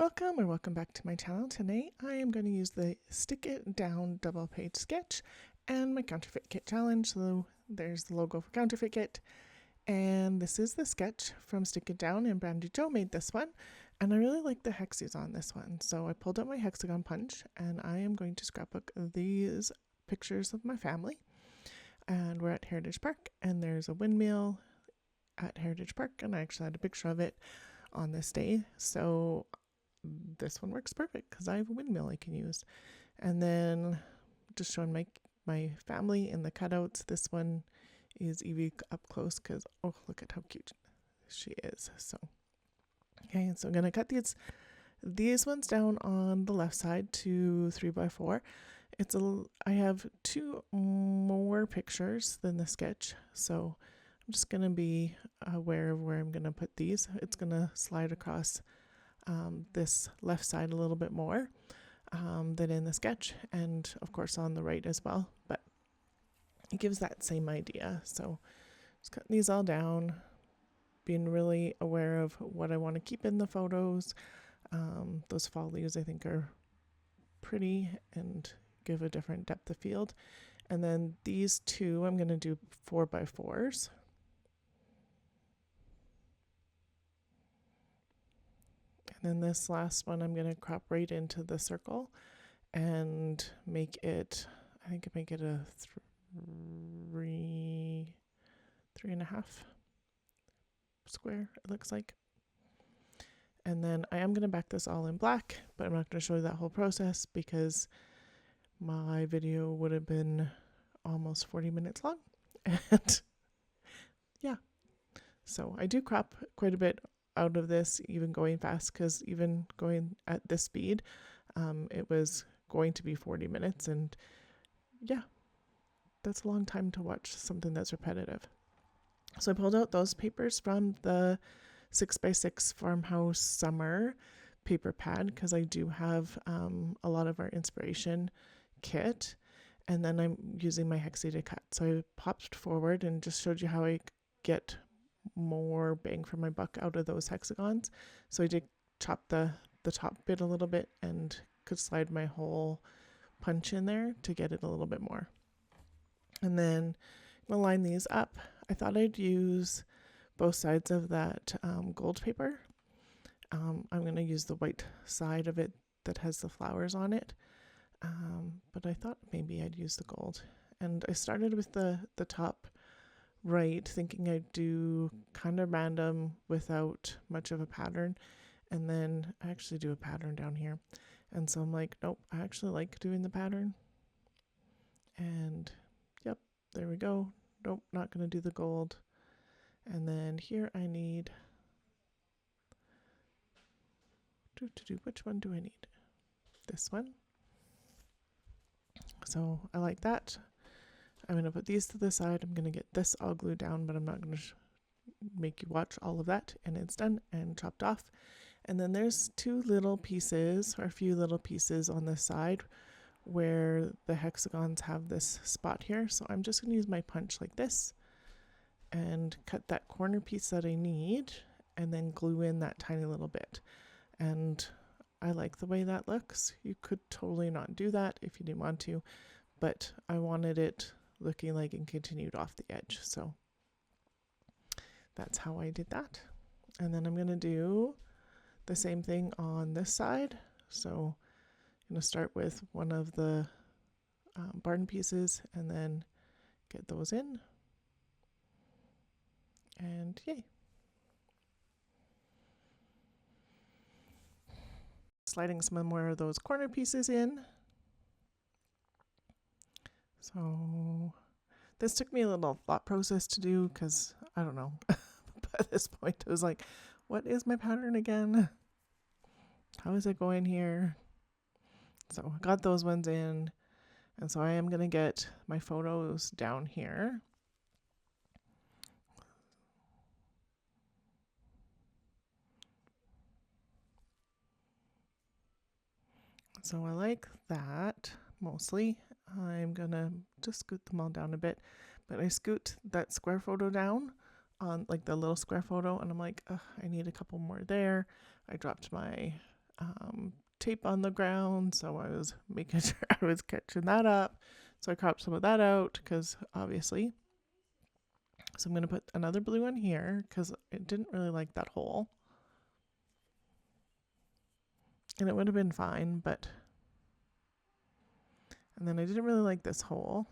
Welcome or welcome back to my channel. Today I am going to use the Stick It Down double page sketch and my Counterfeit Kit challenge. So there's the logo for Counterfeit Kit, and this is the sketch from Stick It Down, and Brandy Joe made this one, and I really like the hexes on this one. So I pulled out my hexagon punch and I am going to scrapbook these pictures of my family. And we're at Heritage Park and there's a windmill at Heritage Park, and I actually had a picture of it on this day. So this one works perfect because I have a windmill I can use. And then just showing my family in the cutouts. This one is Evie up close because, oh, look at how cute she is. So, okay, so I'm going to cut these ones down on the left side to 3x4. I have two more pictures than the sketch, so I'm just going to be aware of where I'm going to put these. It's going to slide across this left side a little bit more than in the sketch, and of course on the right as well, but it gives that same idea. So just cutting these all down, being really aware of what I want to keep in the photos. Those fall leaves I think are pretty and give a different depth of field. And then these two I'm going to do 4x4s. And then this last one I'm going to crop right into the circle and make it, I think I make it a 3.5 square, it looks like. And then I am going to back this all in black, but I'm not going to show you that whole process because my video would have been almost 40 minutes long. And yeah, so I do crop quite a bit out of this, even going fast, because even going at this speed, it was going to be 40 minutes. And yeah, that's a long time to watch something that's repetitive. So I pulled out those papers from the 6x6 farmhouse summer paper pad because I do have a lot of our inspiration kit, and then I'm using my hexie to cut. So I popped forward and just showed you how I get more bang for my buck out of those hexagons. So I did chop the top bit a little bit and could slide my whole punch in there to get it a little bit more. And then I'm gonna line these up. I thought I'd use both sides of that gold paper. I'm going to use the white side of it that has the flowers on it, but I thought maybe I'd use the gold. And I started with the top right, thinking I'd do kind of random without much of a pattern, and then I actually do a pattern down here. And so I'm like, nope, I actually like doing the pattern. And yep, there we go. Nope, not going to do the gold. And then here I need which one do I need? This one. So I like that. I'm going to put these to the side. I'm going to get this all glued down, but I'm not going to make you watch all of that. And it's done and chopped off. And then there's two little pieces, or a few little pieces on this side where the hexagons have this spot here. So I'm just going to use my punch like this and cut that corner piece that I need, and then glue in that tiny little bit. And I like the way that looks. You could totally not do that if you didn't want to, but I wanted it looking like it continued off the edge. So that's how I did that. And then I'm going to do the same thing on this side. So I'm going to start with one of the barn pieces and then get those in. And yay. Sliding some more of those corner pieces in. So this took me a little thought process to do because I don't know. But at this point I was like, what is my pattern again? How is it going here? So I got those ones in. And so I am going to get my photos down here. So I like that mostly. I'm gonna just scoot them all down a bit, but I scoot that square photo down on like the little square photo, and I'm like, I need a couple more there. I dropped my tape on the ground, so I was making sure I was catching that up. So I cropped some of that out because obviously. So I'm going to put another blue on here because I didn't really like that hole. And it would have been fine, but... And then I didn't really like this hole.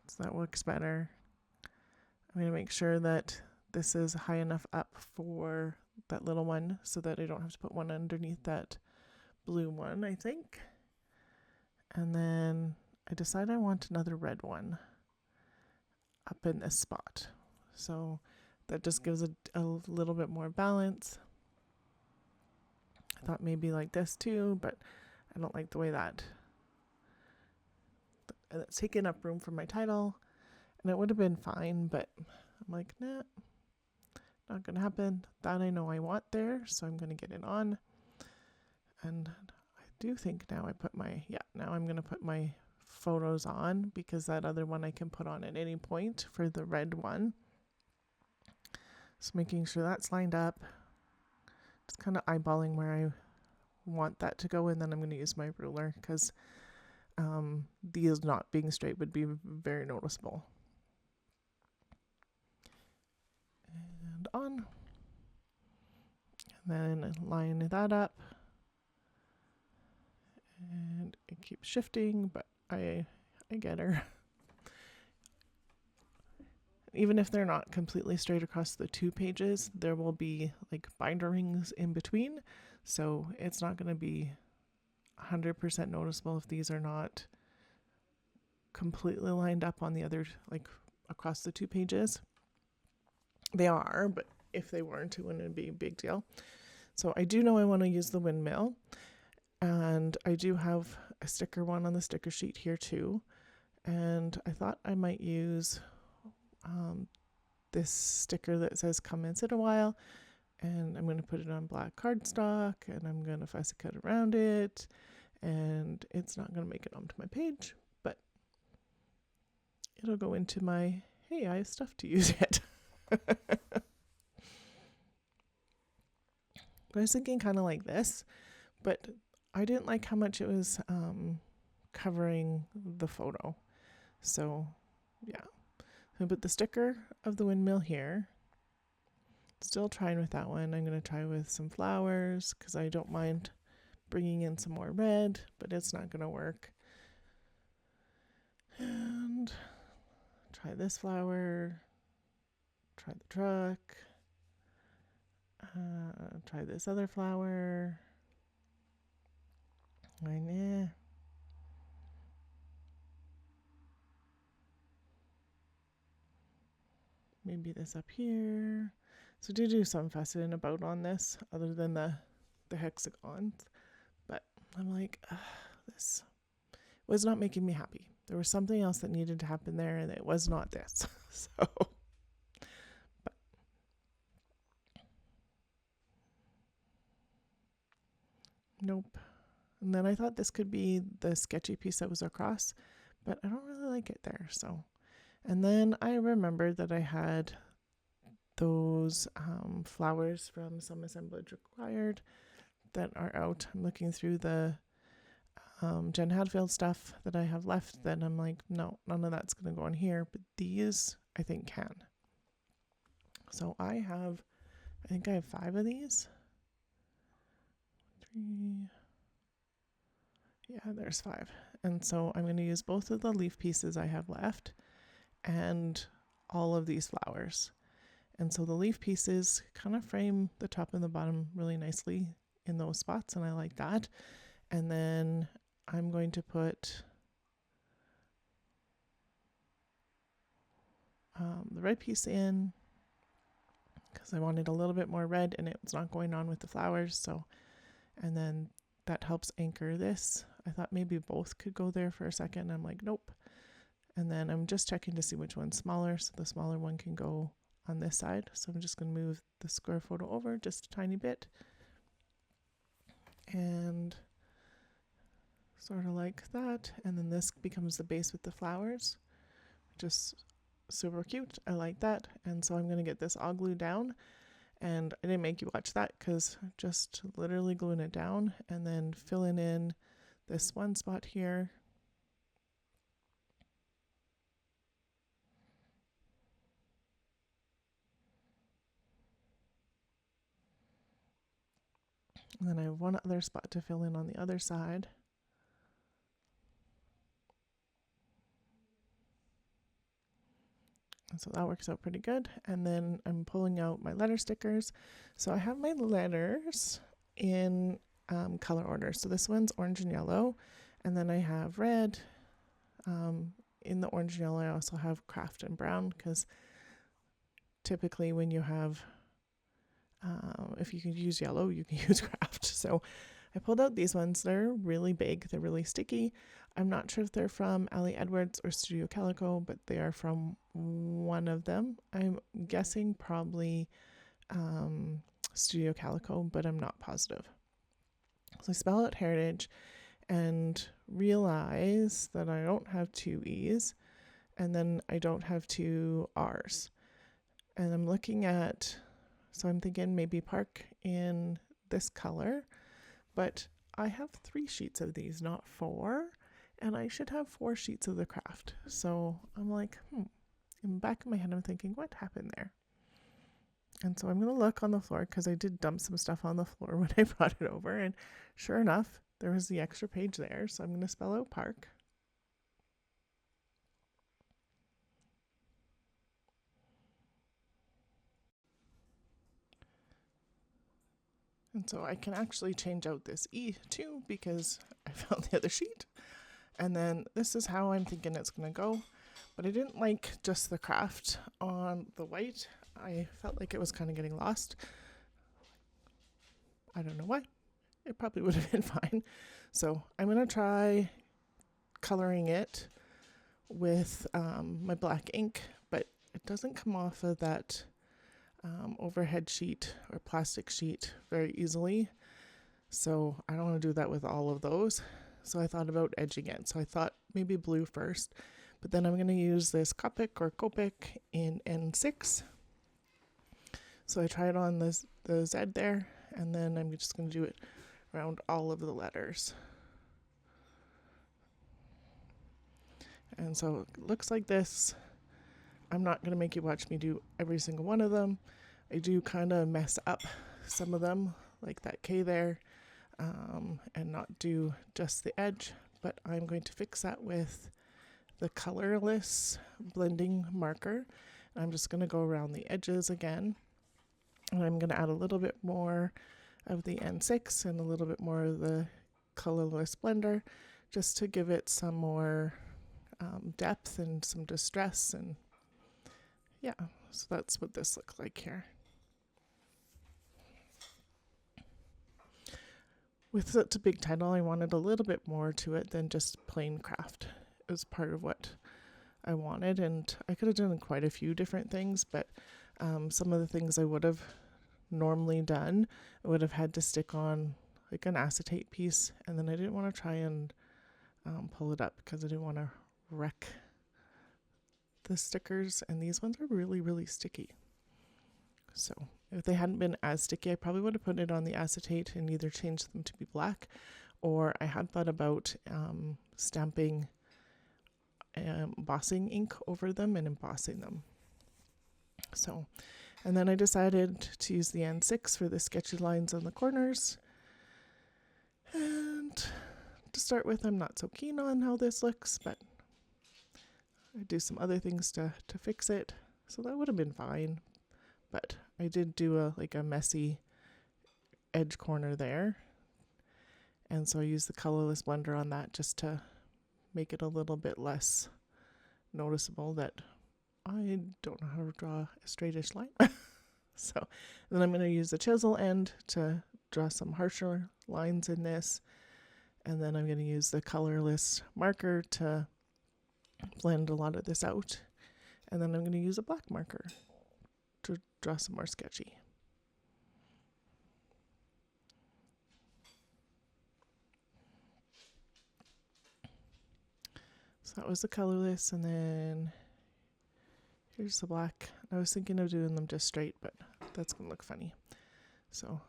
So that works better. I'm going to make sure that this is high enough up for that little one so that I don't have to put one underneath that blue one, I think. And then I decide I want another red one up in this spot. So that just gives a little bit more balance. I thought maybe like this too, but I don't like the way that it's taking up room for my title, and it would have been fine, but I'm like, nah, not gonna happen. That I know I want there, so I'm gonna get it on. And I do think now now I'm gonna put my photos on, because that other one I can put on at any point for the red one. So making sure that's lined up, just kind of eyeballing where I want that to go, and then I'm going to use my ruler because these not being straight would be very noticeable. And on, and then line that up, and it keeps shifting, but I get her. Even if they're not completely straight across the two pages, there will be like binder rings in between, so it's not going to be 100% noticeable if these are not completely lined up on the other, like across the two pages. They are, but if they weren't, it wouldn't be a big deal. So I do know I want to use the windmill, and I do have a sticker one on the sticker sheet here too, and I thought I might use this sticker that says "come and sit a while," and I'm going to put it on black cardstock, and I'm going to fussy cut around it, and it's not going to make it onto my page, but it'll go into my, hey, I have stuff to use it. But I was thinking kind of like this, but I didn't like how much it was covering the photo. So yeah, I put the sticker of the windmill here. Still trying with that one. I'm going to try with some flowers because I don't mind bringing in some more red, but it's not going to work. And try this flower, try the truck, try this other flower. Maybe this up here. So do some fussing about on this other than the hexagons. But I'm like, this was not making me happy. There was something else that needed to happen there, and it was not this. So, but nope. And then I thought this could be the sketchy piece that was across, but I don't really like it there. So, and then I remembered that I had those flowers from Some Assemblage Required that are out. I'm looking through the Jen Hadfield stuff that I have left, then I'm like, no, none of that's going to go in here, but these I think can. So I think I have 5 of these. 3. Yeah, there's 5. And so I'm going to use both of the leaf pieces I have left and all of these flowers. And so the leaf pieces kind of frame the top and the bottom really nicely in those spots, and I like that. And then I'm going to put the red piece in because I wanted a little bit more red and it's not going on with the flowers. So, and then that helps anchor this. I thought maybe both could go there for a second. I'm like, nope. And then I'm just checking to see which one's smaller. So the smaller one can go on this side. So I'm just going to move the square photo over just a tiny bit. And sort of like that. And then this becomes the base with the flowers. Just super cute. I like that. And so I'm going to get this all glued down. And I didn't make you watch that because just literally gluing it down and then filling in this one spot here. And then I have one other spot to fill in on the other side. And so that works out pretty good. And then I'm pulling out my letter stickers. So I have my letters in color order. So this one's orange and yellow. And then I have red. In the orange and yellow, I also have craft and brown, because typically when you have, if you can use yellow, you can use craft. So I pulled out these ones. They're really big. They're really sticky. I'm not sure if they're from Ali Edwards or Studio Calico, but they are from one of them. I'm guessing probably Studio Calico, but I'm not positive. So I spell out Heritage and realize that I don't have two E's, and then I don't have two R's. And I'm looking at, so I'm thinking maybe park in this color, but I have 3 sheets of these, not 4. And I should have 4 sheets of the craft. So I'm like, in the back of my head, I'm thinking, what happened there? And so I'm going to look on the floor, because I did dump some stuff on the floor when I brought it over. And sure enough, there was the extra page there. So I'm going to spell out park. And so I can actually change out this E too, because I found the other sheet. And then this is how I'm thinking it's going to go. But I didn't like just the craft on the white. I felt like it was kind of getting lost. I don't know why. It probably would have been fine. So I'm going to try coloring it with my black ink, but it doesn't come off of that overhead sheet or plastic sheet very easily. So I don't want to do that with all of those. So I thought about edging it. So I thought maybe blue first, but then I'm going to use this Copic or Copic in N6. So I tried on the Z there, and then I'm just going to do it around all of the letters. And so it looks like this. I'm not going to make you watch me do every single one of them. I do kind of mess up some of them, like that K there, and not do just the edge, but I'm going to fix that with the colorless blending marker. I'm just going to go around the edges again, and I'm going to add a little bit more of the N6 and a little bit more of the colorless blender, just to give it some more depth and some distress. And yeah, so that's what this looks like here. With such a big title, I wanted a little bit more to it than just plain craft. It was part of what I wanted, and I could have done quite a few different things, but some of the things I would have normally done, I would have had to stick on like an acetate piece, and then I didn't want to try and pull it up because I didn't want to wreck the stickers, and these ones are really, really sticky. So if they hadn't been as sticky, I probably would have put it on the acetate and either changed them to be black, or I had thought about stamping embossing ink over them and embossing them. So, and then I decided to use the N6 for the sketchy lines on the corners. And to start with, I'm not so keen on how this looks, but I do some other things to fix it. So that would have been fine. But I did do a messy edge corner there. And so I used the colorless blender on that just to make it a little bit less noticeable that I don't know how to draw a straightish line. So then I'm going to use the chisel end to draw some harsher lines in this. And then I'm going to use the colorless marker to blend a lot of this out. And then I'm going to use a black marker to draw some more sketchy. So that was the colorless, and then here's the black. I was thinking of doing them just straight, but that's going to look funny. So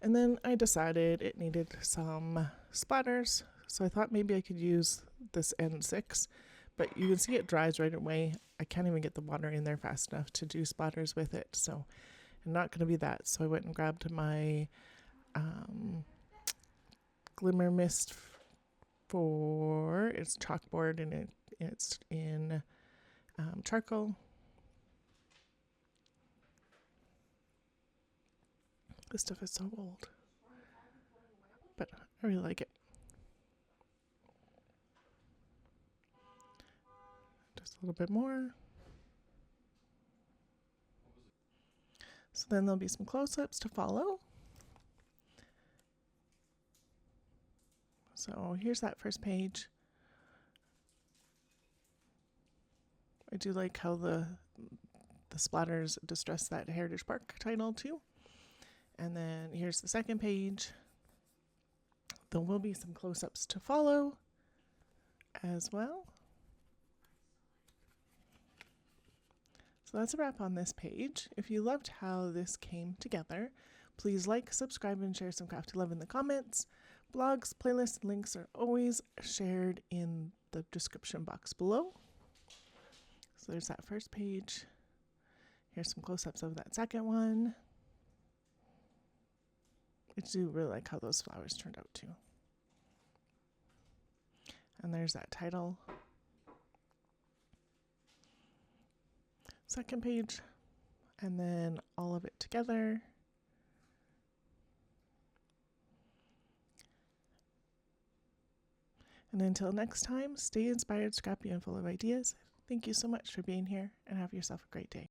and then I decided it needed some splatters, so I thought maybe I could use this N6, but you can see it dries right away. I can't even get the water in there fast enough to do splatters with it, so I'm not going to be that. So I went and grabbed my glimmer mist for its chalkboard, and it's in charcoal. This stuff is so old, but I really like it. Just a little bit more. So then there'll be some close-ups to follow. So here's that first page. I do like how the splatters distress that Heritage Park title too. And then here's the second page. There will be some close-ups to follow as well. So that's a wrap on this page. If you loved how this came together, please like, subscribe, and share some crafty love in the comments. Blogs, playlists, and links are always shared in the description box below. So there's that first page. Here's some close-ups of that second one. I do really like how those flowers turned out too. And there's that title. Second page. And then all of it together. And until next time, stay inspired, scrappy, and full of ideas. Thank you so much for being here, and have yourself a great day.